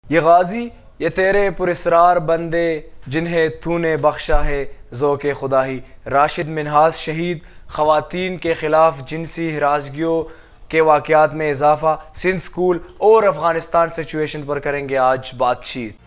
ये गाजी ये तेरे पुरस्रार बंदे जिन्हें तूने बख्शा है ज़ौक़ खुदाही। राशिद मिन्हाज शहीद, ख़वातीन के ख़िलाफ़ जिनसी हिरासगियों के वाक़यात में इजाफ़ा, सिंध स्कूल और अफ़गानिस्तान सिचुएशन पर करेंगे आज बातचीत।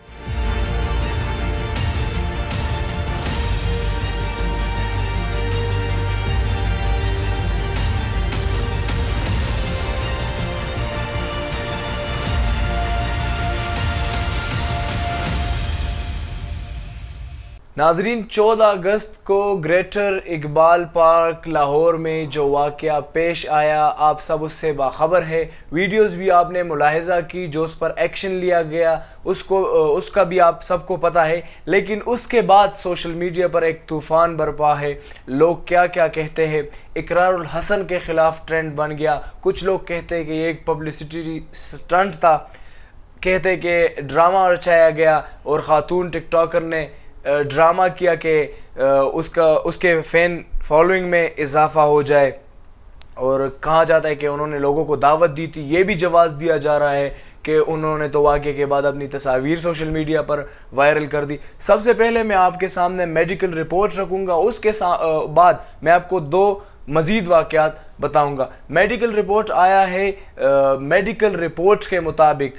नाजरीन, 14 अगस्त को ग्रेटर इकबाल पार्क लाहौर में जो वाक़या पेश आया, आप सब उससे बाखबर है। वीडियोस भी आपने मुलाहिज़ा की, जो उस पर एक्शन लिया गया उसका भी आप सबको पता है। लेकिन उसके बाद सोशल मीडिया पर एक तूफ़ान बरपा है। लोग क्या क्या कहते हैं। इकरारुल हसन के ख़िलाफ़ ट्रेंड बन गया। कुछ लोग कहते हैं कि ये एक पब्लिसिटी स्टंट था, कहते कि ड्रामा रचाया गया और ख़ातून टिकटॉकर ने ड्रामा किया कि उसके फ़ैन फॉलोइंग में इजाफ़ा हो जाए। और कहा जाता है कि उन्होंने लोगों को दावत दी थी। ये भी जवाब दिया जा रहा है कि उन्होंने तो वाक़े के बाद अपनी तस्वीर सोशल मीडिया पर वायरल कर दी। सबसे पहले मैं आपके सामने मेडिकल रिपोर्ट रखूँगा, उसके बाद मैं आपको दो मज़ीद वाक़यात बताऊँगा। मेडिकल रिपोर्ट आया है। मेडिकल रिपोर्ट के मुताबिक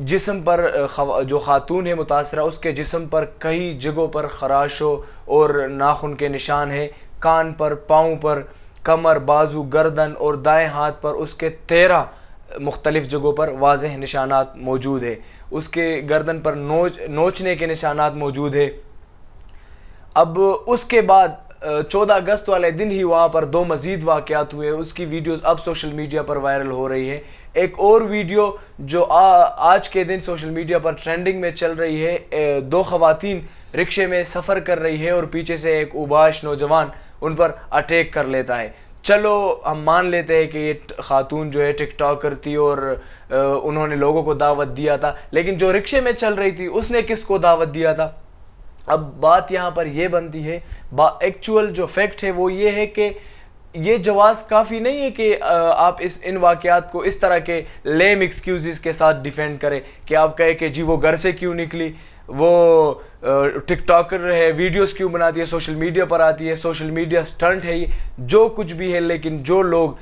जिस्म पर जो खातून है मुतासरा, उसके जिस्म पर कई जगहों पर खराशों और नाखून के निशान हैं। कान पर, पाँव पर, कमर, बाजू, गर्दन और दाएं हाथ पर उसके 13 मुख्तलिफ़ जगहों पर वाज़ेह निशानात मौजूद है। उसके गर्दन पर नोचने के निशानात मौजूद है। अब उसके बाद 14 अगस्त वाले दिन ही वहाँ पर दो मज़ीद वाक़यात हुए। उसकी वीडियोस अब सोशल मीडिया पर वायरल हो रही है। एक और वीडियो जो आज के दिन सोशल मीडिया पर ट्रेंडिंग में चल रही है, दो ख़वातीन रिक्शे में सफ़र कर रही है और पीछे से एक उबाश नौजवान उन पर अटैक कर लेता है। चलो हम मान लेते हैं कि ये खातून जो है टिकटॉकर थी और उन्होंने लोगों को दावत दिया था, लेकिन जो रिक्शे में चल रही थी उसने किसको दावत दिया था? अब बात यहाँ पर यह बनती है, एक्चुअल जो फैक्ट है वो ये है कि ये जवाज़ काफ़ी नहीं है कि आप इन वाक़यात को इस तरह के लेम एक्सक्यूज़ के साथ डिफेंड करें कि आप कहें कि जी वो घर से क्यों निकली, वो टिकटॉकर है, वीडियोस क्यों बनाती है, सोशल मीडिया पर आती है, सोशल मीडिया स्टंट है, ये जो कुछ भी है। लेकिन जो लोग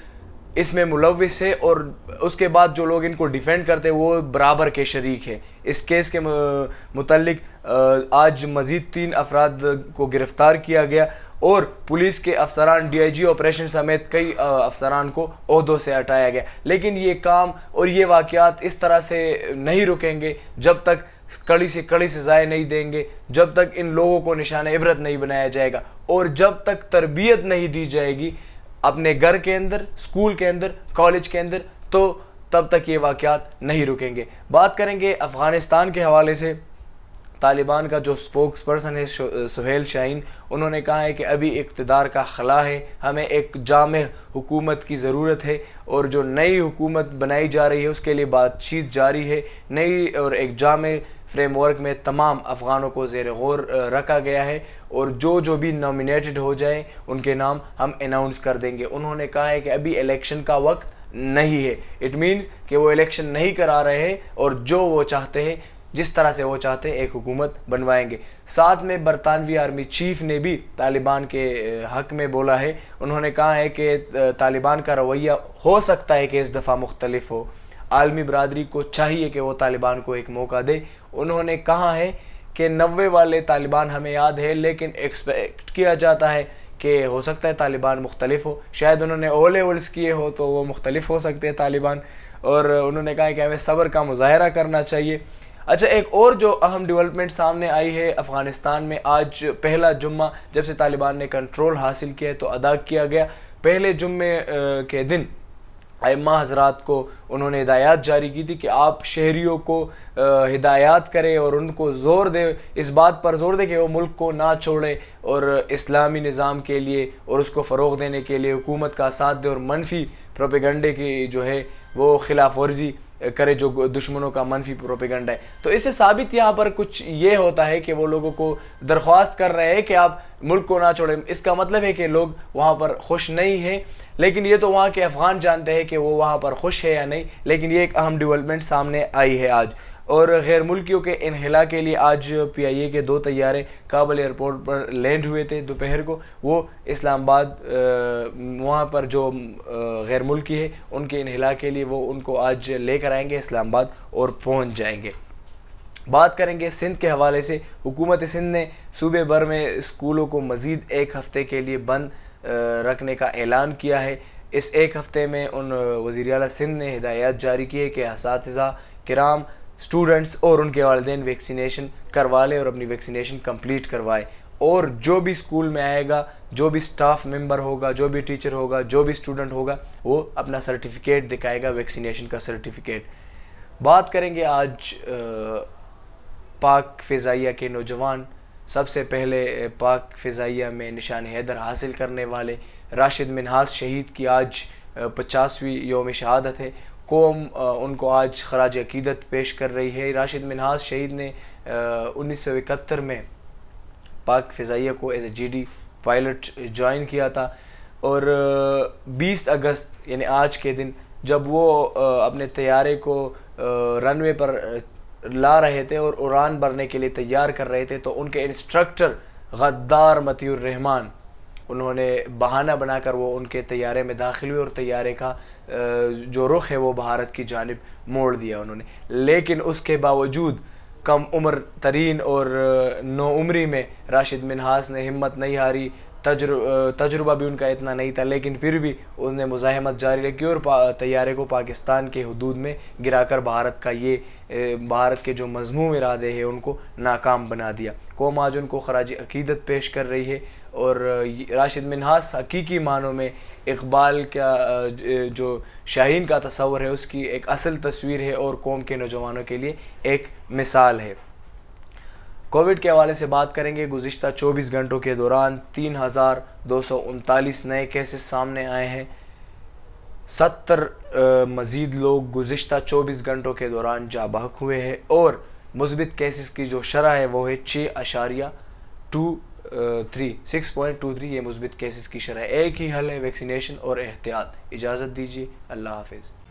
इसमें मुलव्विस है और उसके बाद जो लोग इनको डिफेंड करते हैं वो बराबर के शरीक है। इस केस के मुतल्लिक आज मज़ीद 3 अफराद को गिरफ़्तार किया गया और पुलिस के अफसरान, DIG ऑपरेशन समेत कई अफसरान को ओहदों से हटाया गया। लेकिन ये काम और ये वाक़यात इस तरह से नहीं रुकेंगे जब तक कड़ी से कड़ी सज़ाएँ नहीं देंगे, जब तक इन लोगों को निशान इबरत नहीं बनाया जाएगा और जब तक तरबियत नहीं दी जाएगी अपने घर के अंदर, स्कूल के अंदर, कॉलेज के अंदर, तो तब तक ये वाक़यात नहीं रुकेंगे। बात करेंगे अफ़गानिस्तान के हवाले से। तालिबान का जो स्पोक्स पर्सन है सुहेल शाहीन, उन्होंने कहा है कि अभी इक़्तिदार का खला है, हमें एक जामे हुकूमत की ज़रूरत है और जो नई हुकूमत बनाई जा रही है उसके लिए बातचीत जारी है। नई और एक जामे फ्रेमवर्क में तमाम अफ़गानों को ज़ेर गौर रखा गया है और जो भी नॉमिनेटेड हो जाए उनके नाम हम अनाउंस कर देंगे। उन्होंने कहा है कि अभी इलेक्शन का वक्त नहीं है। इट मीन्स कि वो इलेक्शन नहीं करा रहे हैं और जो वो चाहते हैं, जिस तरह से वो चाहते हैं, एक हुकूमत बनवाएंगे। साथ में बरतानवी आर्मी चीफ ने भी तालिबान के हक़ में बोला है। उन्होंने कहा है कि तालिबान का रवैया हो सकता है कि इस दफ़ा मुख्तलिफ हो। आलमी बरादरी को चाहिए कि वो तालिबान को एक मौका दे। उन्होंने कहा है कि 90 वाले तालिबान हमें याद है, लेकिन एक्सपेक्ट किया जाता है कि हो सकता है तालिबान मुख्तलिफ हो। शायद उन्होंने ओ लेवल्स किए हो तो वो मुख्तलिफ हो सकते हैं तालिबान। और उन्होंने कहा है कि हमें सब्र का मुजाहरा करना चाहिए। अच्छा, एक और जो अहम डेवलपमेंट सामने आई है अफ़गानिस्तान में, आज पहला जुम्मा जब से तालिबान ने कंट्रोल हासिल किया है तो अदा किया गया। पहले जुम्मे के दिन अइम्मा हज़रात को उन्होंने हिदायत जारी की थी कि आप शहरियों को हिदायत करें और उनको ज़ोर दे, इस बात पर ज़ोर दे कि वो मुल्क को ना छोड़े और इस्लामी निज़ाम के लिए और उसको फ़रोग़ देने के लिए हुकूमत का साथ दे और मनफी प्रोपेगंडे की जो है वो खिलाफ वर्जी करे, जो दुश्मनों का मनफी प्रोपेगंडा है। तो इससे साबित यहाँ पर कुछ ये होता है कि वो लोगों को दरख्वास्त कर रहे हैं कि आप मुल्क को ना छोड़ें। इसका मतलब है कि लोग वहाँ पर खुश नहीं हैं, लेकिन ये तो वहाँ के अफ़गान जानते हैं कि वो वहाँ पर खुश है या नहीं। लेकिन ये एक अहम डेवलपमेंट सामने आई है आज। और गैर मुल्कियों के इनहिला के लिए आज PIA के 2 तैयारे काबुल एयरपोर्ट पर लैंड हुए थे दोपहर को। वो इस्लामाबाद वहाँ पर जो गैर मुल्की है उनके इनहिला के लिए वो उनको आज लेकर आएंगे इस्लामाबाद और पहुँच जाएंगे। बात करेंगे सिंध के हवाले से। हुकूमत सिंध ने सूबे भर में स्कूलों को मज़ीद 1 हफ़्ते के लिए बंद रखने का ऐलान किया है। इस 1 हफ़्ते में उन वज़ीर आला सिंध ने हिदायत जारी की है कि असातिज़ा किराम, स्टूडेंट्स और उनके वालिदैन वैक्सीनेशन करवा लें और अपनी वैक्सीनेशन कंप्लीट करवाएं। और जो भी स्कूल में आएगा, जो भी स्टाफ मेंबर होगा, जो भी टीचर होगा, जो भी स्टूडेंट होगा, वो अपना सर्टिफिकेट दिखाएगा, वैक्सीनेशन का सर्टिफिकेट। बात करेंगे आज पाक फ़िज़ाइया के नौजवान। सबसे पहले पाक फ़िज़ाइया में निशान हैदर हासिल करने वाले राशिद मिन्हास शहीद की आज 50वीं यौम शहादत है। कौम उनको आज खराज अकीदत पेश कर रही है। राशिद मिन्हास शहीद ने 1971 में पाक फ़िज़ाइया को as a GD pilot join किया था और 20 अगस्त यानी आज के दिन जब वो अपने तैयारे को रनवे पर ला रहे थे और उड़ान भरने के लिए तैयार कर रहे थे, तो उनके इंस्ट्रक्टर गद्दार मतीउर रहमान उन्होंने बहाना बनाकर वो उनके तैयारे में दाखिल हुए और तैयारे का जो रुख है वो भारत की जानिब मोड़ दिया उन्होंने। लेकिन उसके बावजूद कम उम्र तरीन और नौउम्री में राशिद मिन्हास ने हिम्मत नहीं हारी। तजुर्बा भी उनका इतना नहीं था, लेकिन फिर भी उन्होंने मुज़ाहिमत जारी रखी और तैयारे को पाकिस्तान के हुदूद में गिराकर भारत के जो मज़मूम इरादे हैं उनको नाकाम बना दिया। कौम आज उनको खराज अकीदत पेश कर रही है और राशिद मिन्हास हकीकी मानों में इकबाल का जो शाहीन का तस्वर है उसकी एक असल तस्वीर है और कौम के नौजवानों के लिए एक मिसाल है। कोविड के हवाले से बात करेंगे। गुज़िश्ता 24 घंटों के दौरान 3239 नए केसेस सामने आए हैं। 70 मज़ीद लोग गुज़िश्ता 24 घंटों के दौरान जा बहक हुए हैं और मुस्बित केसेस की जो शरह है वो है 6.23। ये मुस्बित केसेस की शरह। एक ही हल है, वैक्सीनेशन और एहतियात। इजाज़त दीजिए, अल्लाह हाफिज़।